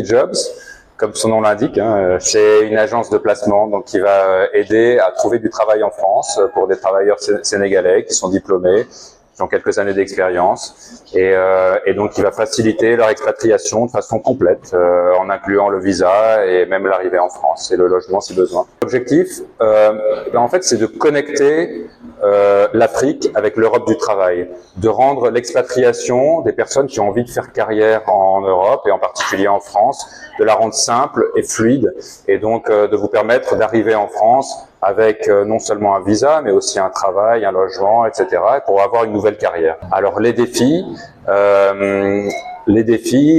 Jobs, comme son nom l'indique, hein, c'est une agence de placement donc qui va aider à trouver du travail en France pour des travailleurs sénégalais qui sont diplômés, qui ont quelques années d'expérience, et donc qui va faciliter leur expatriation de façon complète, en incluant le visa et même l'arrivée en France et le logement si besoin. L'objectif, en fait, c'est de connecter l'Afrique avec l'Europe du travail, de rendre l'expatriation des personnes qui ont envie de faire carrière en Europe et en particulier en France, de la rendre simple et fluide, et donc de vous permettre d'arriver en France avec non seulement un visa, mais aussi un travail, un logement, etc., pour avoir une nouvelle carrière. Alors les défis,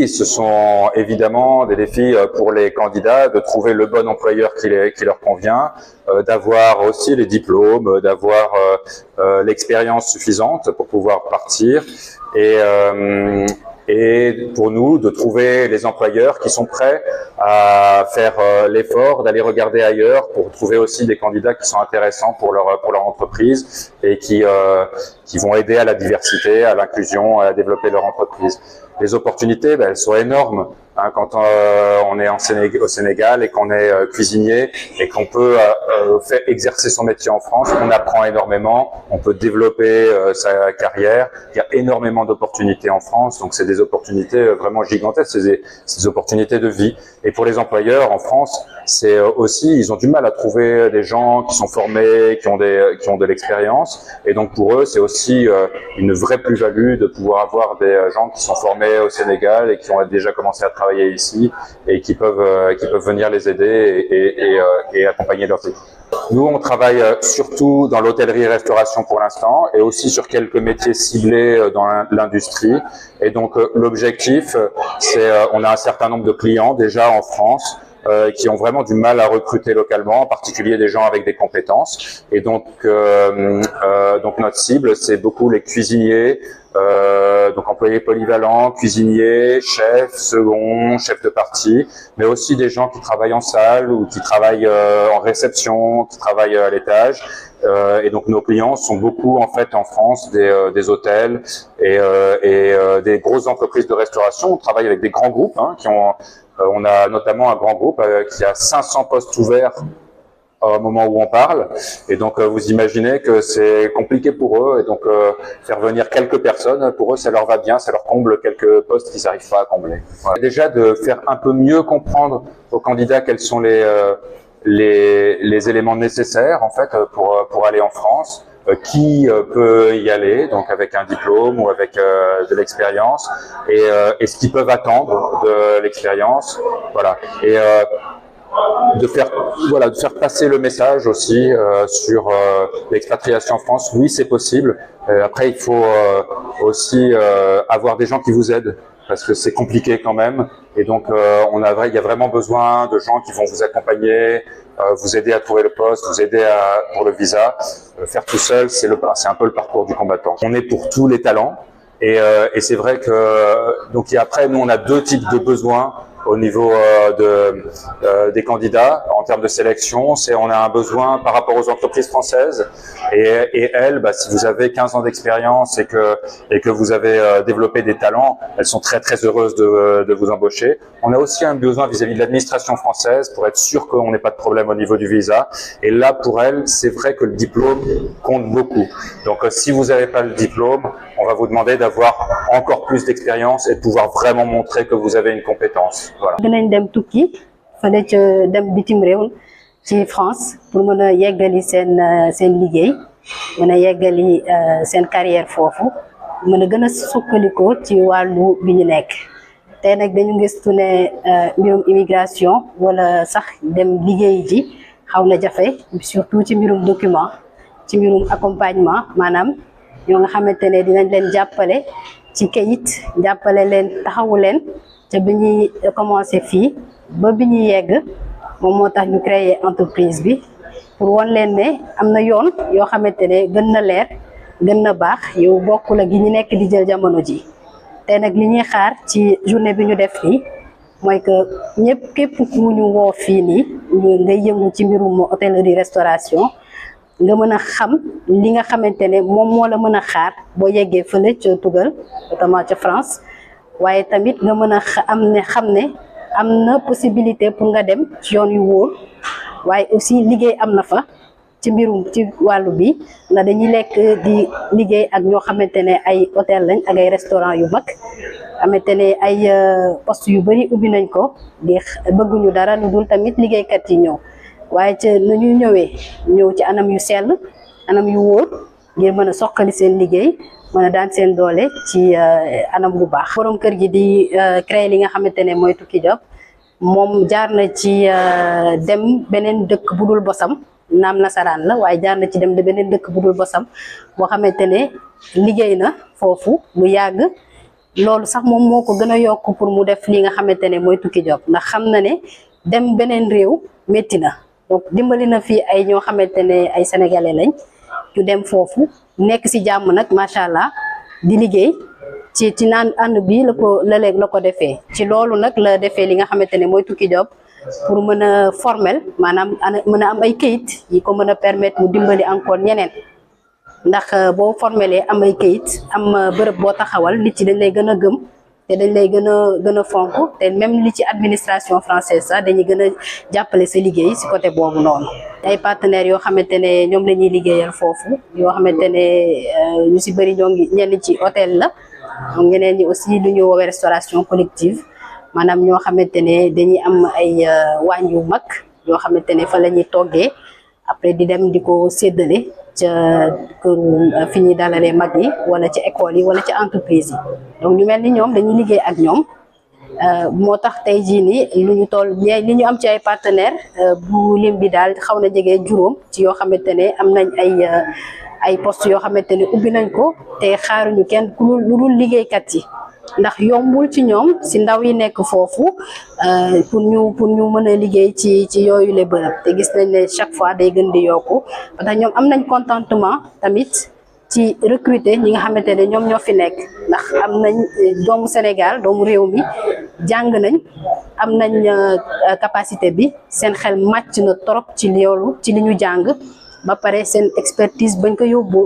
ce sont évidemment des défis pour les candidats de trouver le bon employeur qui leur convient, d'avoir aussi les diplômes, d'avoir l'expérience suffisante pour pouvoir partir, et pour nous de trouver les employeurs qui sont prêts à faire l'effort d'aller regarder ailleurs pour trouver aussi des candidats qui sont intéressants pour leur entreprise et qui vont aider à la diversité, à l'inclusion, à développer leur entreprise. Les opportunités, elles sont énormes. Quand on est au Sénégal et qu'on est cuisinier et qu'on peut faire exercer son métier en France, on apprend énormément, on peut développer sa carrière. Il y a énormément d'opportunités en France, donc c'est des opportunités vraiment gigantesques, c'est des opportunités de vie. Et pour les employeurs en France, c'est aussi, ils ont du mal à trouver des gens qui sont formés, qui ont de l'expérience, et donc pour eux, c'est aussi une vraie plus-value de pouvoir avoir des gens qui sont formés au Sénégal et qui ont déjà commencé à travailler ici et qui peuvent venir les aider et accompagner leurs équipes. Nous, on travaille surtout dans l'hôtellerie-restauration pour l'instant et aussi sur quelques métiers ciblés dans l'industrie. Et donc, l'objectif, c'est on a un certain nombre de clients déjà en France qui ont vraiment du mal à recruter localement, en particulier des gens avec des compétences. Et donc notre cible, c'est beaucoup les cuisiniers, donc employés polyvalents, cuisiniers, chefs, seconds, chefs de partie, mais aussi des gens qui travaillent en salle ou qui travaillent en réception, qui travaillent à l'étage. Et donc nos clients sont beaucoup en fait en France des hôtels et des grosses entreprises de restauration. On travaille avec des grands groupes on a notamment un grand groupe qui a 500 postes ouverts au moment où on parle, et donc vous imaginez que c'est compliqué pour eux, et donc faire venir quelques personnes, pour eux ça leur va bien, ça leur comble quelques postes qu'ils n'arrivent pas à combler. Voilà. Déjà de faire un peu mieux comprendre aux candidats quels sont les éléments nécessaires en fait pour aller en France. Qui peut y aller, donc avec un diplôme ou avec de l'expérience, et ce qu'ils peuvent attendre de l'expérience, voilà, et de faire passer le message aussi sur l'expatriation en France. Oui, c'est possible. Après, il faut aussi avoir des gens qui vous aident, parce que c'est compliqué quand même, et donc il y a vraiment besoin de gens qui vont vous accompagner, vous aider à trouver le poste, vous aider pour le visa. Faire tout seul, c'est un peu le parcours du combattant. On est pour tous les talents, et c'est vrai que donc après nous on a deux types de besoins au niveau des candidats en termes de sélection. On a un besoin par rapport aux entreprises françaises, et elles, si vous avez 15 ans d'expérience et que vous avez développé des talents, elles sont très très heureuses de vous embaucher. On a aussi un besoin vis-à-vis de l'administration française pour être sûr qu'on n'ait pas de problème au niveau du visa, et là pour elles, c'est vrai que le diplôme compte beaucoup. Donc si vous n'avez pas le diplôme, on va vous demander d'avoir encore plus d'expérience et de pouvoir vraiment montrer que vous avez une compétence. Voilà. Dinañ dem tukki fële ca dem bitim réew ci France pour mën a yeggali seen liggéey, mën a yeggali seen carrière foofu, mën a gën a sukkandikoo ci wàllu bi ñu nekk. Tey nag dañu gëstu ne mbirum immigration wala sax dem liggéey ji xaw na jafe, surtout ci mbirum document, ci mbirum accompagnement, maanaam ñoo nga xamante ne dinañ leen jàppale ci kayit, jàppale leen, taxawu leen te bi ñuy commencé fii ba bi ñuy yegg. Moom moo tax ñu créer entreprise bi pour won leen ne am na yoon yoo xamante ne gën na leer, gën na baax, yow bokkul ak gi ñu nekk di jël jamono ji. Te nag li ñuy xaar ci journée bi ñu def nii mooy que képp ku ñu woo fii nii ngay yëngu ci mbirum hôtellerie restauration, nga mën a xam li nga xamante ne moom moo la mën a xaar boo yeggee fële ca Tugal, notamment ca France, waaye tamit nga mën a xam ne am na possibilité pour nga dem ci yoon yu wóor waaye aussi liggéey am na fa ci mbirum ci wàllu bi ndax dañuy lekk di liggéey ak ñoo xamante ne ay hôtel lañ ak ay restaurant yu mag xamante ne ay poste yu bari ubbi nañ ko di bëgguñu dara lu dul tamit liggéeykat yi ñëw waaye ci nu ñu ñëw ci anam yu sell anam yu wóor ngir mën a soqali seen liggéey mën a daan seen doole ci anam bu baax. Borom kër gi di créer li nga xamante ne mooy Tukki Job moom jaar na ci dem beneen dëkk bu dul bosam naam nasaraan la waaye jaar na ci dem de beneen dëkk bu dul bosam boo xamante ne liggéey na foofu lu yàgg loolu sax moom moo ko gën a yokk pour mu def li nga xamante ne mooy Tukki Job ndax xam na ne dem beneen réew métti na donc dimbali na fii ay ñoo xamante ne ay sénégalais lañ ñu dem foofu nekk si jàmm nag macha allah di liggéey ci naan ànd bi la ko defee ci loolu nag la defee li nga xamante ne mooy Tukki Job pour mën a formel maanaam mën a am ay kayit yi ko mën a permettre mu dimbali encore ñeneen ndax boo formelee am ay kayit am bërëb boo taxawal nit ci dañ lay gën a gëm te dañ lay gën a fonk te même li ci administration française sax dañuy gën a jàppale sa liggéey si côté boobu noonu. ay partenaires yoo xamante ne ñoom la ñuy liggéeyal foofu yoo xamante ne ñu si bëri ñoo ngi ñenn ci hôtel la ñeneen ñi aussi lu ñu woowee restauration collective maanaam ñoo xamante ne dañuy am ay waañ yu mag yoo xamante ne fa la ñuy toggee après di dem di ko séddale ca këru fi ñuy dalalee mag yi wala ci école yi wala ci entreprise yi donc ñu mel ni ñoom dañuy liggéey ak ñoom moo tax tey jii nii lu ñu toll li ñu am ci ay partenaires bu lim bi daal xaw na jege juróom ci yoo xamante ne am nañ ay postes yoo xamante ne ubbi nañ ko te xaaruñu kenn lu dul liggéeykat yi ndax yombul ci ñoom si ndaw yi nekk foofu pour ñu mën a liggéey ci yooyu le bërëb te gis nañ ne chaque fois day gën di yokku parce que ñoom am nañ contentement tamit ci recruter ñi nga xamante ne ñoom ñoo fi nekk ndax am nañ doomu Sénégal doomu réew mi jàng nañ am nañ capacité bi seen xel màcc na trop ci loolu ci li ñu jàng ba pare seen expertise bañ ko yóbbu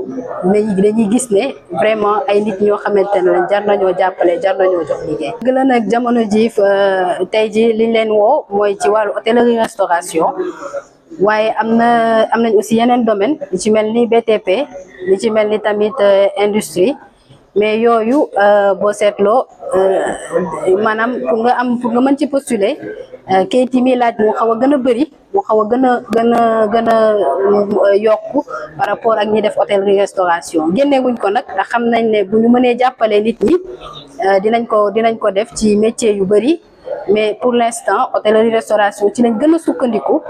dañuy gis ne vraiment ay nit ñoo xamante ne jar nañoo jàppale jar nañoo jox liggéey. dëgg la nag jamono ji tey ji liñ leen woo mooy ci wàllu hôtellerie restauration waaye am nañ aussi yeneen domaine li ci mel ni BTP li ci mel ni tamit industrie mais yooyu boo seetloo maanaam pour nga mën ci postuler kayit yi muy laaj moo xaw a gën a bëri moo xaw a gën a yokku par rapport ak ñi def hôtellerie restauration génnewuñ ko nag ndax xam nañ ne bu ñu mënee jàppale nit ñi dinañ ko def ci métier yu bëri mais pour l'instant hôtellerie restauration ci lañ gën a sukkandiku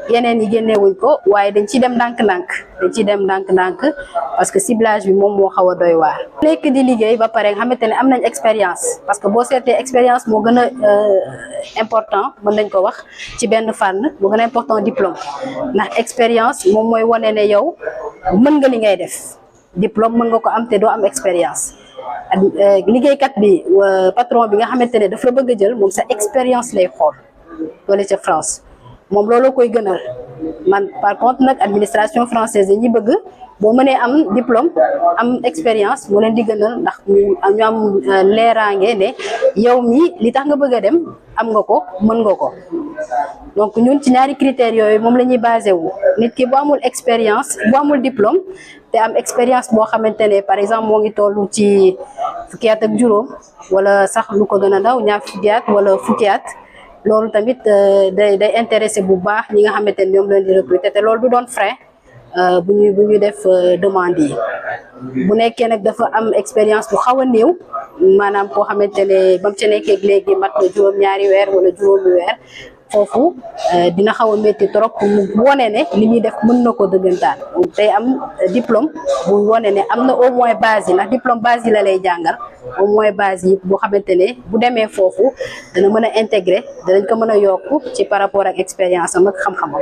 yeneen yi génnewuñ ko waaye dañ ciy dem ndànk-ndànk parce que ciblage bi moom moo xaw a doy waar. nekk di liggéey ba pare nga xamante ne am nañ expérience parce que boo seetee expérience moo gën a important mën nañ ko wax ci benn fànn moo gën a important diplôme ndax expérience moom mooy wane ne yow mën nga li ngay def diplôme mën nga ko am te doo am expérience. liggéeykat bi patron bi nga xamante ne daf la bëgg a jël moom sa expérience lay xool wala ca France moom loolu koy gënal man par contre nag administration française dañuy bëgg boo mënee am diplôme am expérience moo leen di gënal ndax ñu am leeraange ne yow mi li tax nga bëgg a dem am nga ko mën nga ko donc ñun ci ñaari critères yooyu moom la ñuy basé wu nit ki bu amul expérience bu amul diplôme te am expérience boo xamante ne par exemple moo ngi tollu ci fukki at ak juróom wala sax lu ko gën a ndaw ñaar fukki at wala fukki at loolu tamit day intéressé bu baax ñi nga xamante ne ñoom lañ di recruter te loolu du doon frein bu ñu def demande yi bu nekkee nag dafa am expérience bu xaw a néew maanaam koo xamante ne ba mu ci nekkee léegi mat na juróom-ñaari weer wala juróomi weer foofu dina xaw a métti trop mu wone ne li muy def mën na ko dëggantaan donc tey am diplôme bu wone ne am na au moins base yi ndax diplôme base yi la lay jàngal au moins base yi boo xamante ne bu demee foofu dana mën a intégrer danañ ko mën a yokk ci par rapport ak expérience am ak xam-xamam.